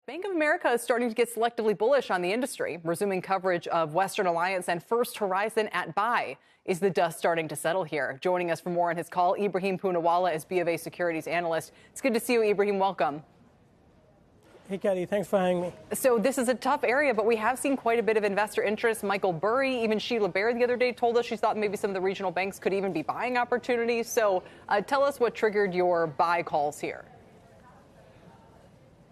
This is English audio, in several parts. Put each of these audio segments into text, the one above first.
Bank of America is starting to get selectively bullish on the industry, resuming coverage of Western Alliance and First Horizon at buy. Is the dust starting to settle here? Joining us for more on his call, Ebrahim Poonawala is BoA Securities analyst. It's good to see you, Ebrahim. Welcome. Hey, Kelly. Thanks for having me. So this is a tough area, but we have seen quite a bit of investor interest. Michael Burry, even Sheila Bair the other day told us she thought maybe some of the regional banks could even be buying opportunities. So tell us what triggered your buy calls here.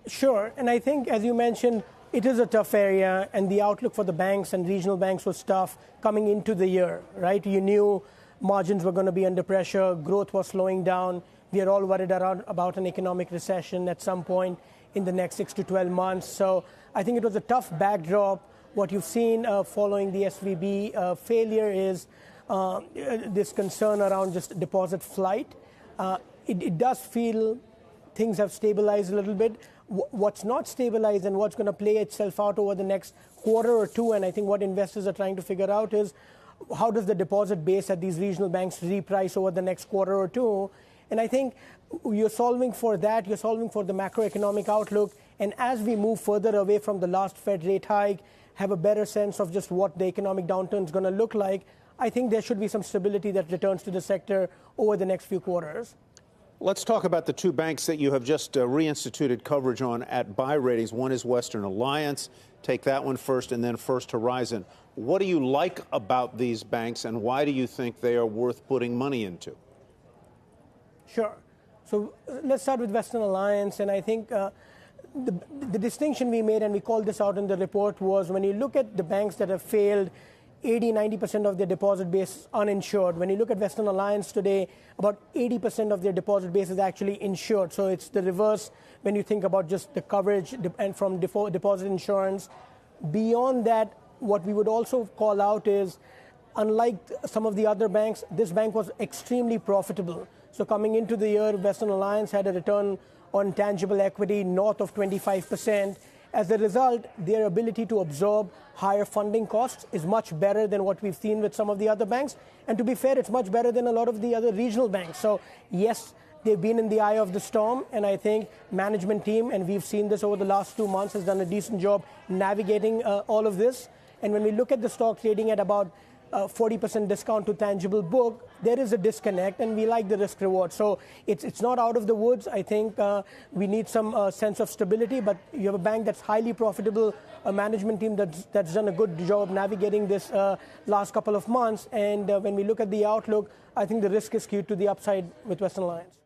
Sure. And I think, as you mentioned, it is a tough area, and the outlook for the banks and regional banks was tough coming into the year, right? You knew margins were going to be under pressure, growth was slowing down. We are all worried about an economic recession at some point in the next 6 to 12 months. So I think it was a tough backdrop. What you've seen following the SVB failure is this concern around just deposit flight. It does feel things have stabilized a little bit. What's not stabilized and what's going to play itself out over the next quarter or two, and I think what investors are trying to figure out is how does the deposit base at these regional banks reprice over the next quarter or two. And I think you're solving for that, you're solving for the macroeconomic outlook, and as we move further away from the last Fed rate hike, have a better sense of just what the economic downturn is going to look like, I think there should be some stability that returns to the sector over the next few quarters. Let's talk about the two banks that you have just reinstituted coverage on at buy ratings. One is Western Alliance. Take that one first, and then First Horizon. What do you like about these banks, and why do you think they are worth putting money into? Sure. So let's start with Western Alliance, and I think the distinction we made, and we called this out in the report, was when you look at the banks that have failed, 80-90% of their deposit base is uninsured. When you look at Western Alliance today, about 80% of their deposit base is actually insured. So it's the reverse when you think about just the coverage and from deposit insurance. Beyond that, what we would also call out is, unlike some of the other banks, this bank was extremely profitable. So coming into the year, Western Alliance had a return on tangible equity north of 25%. As a result, their ability to absorb higher funding costs is much better than what we've seen with some of the other banks. And to be fair, it's much better than a lot of the other regional banks. So yes, they've been in the eye of the storm, and I think management team, and we've seen this over the last 2 months, has done a decent job navigating all of this. And when we look at the stock trading at about 40% discount to tangible book, there is a disconnect, and we like the risk reward. So it's not out of the woods. I think we need some sense of stability, but you have a bank that's highly profitable, a management team that's done a good job navigating this last couple of months. And when we look at the outlook, I think the risk is skewed to the upside with Western Alliance.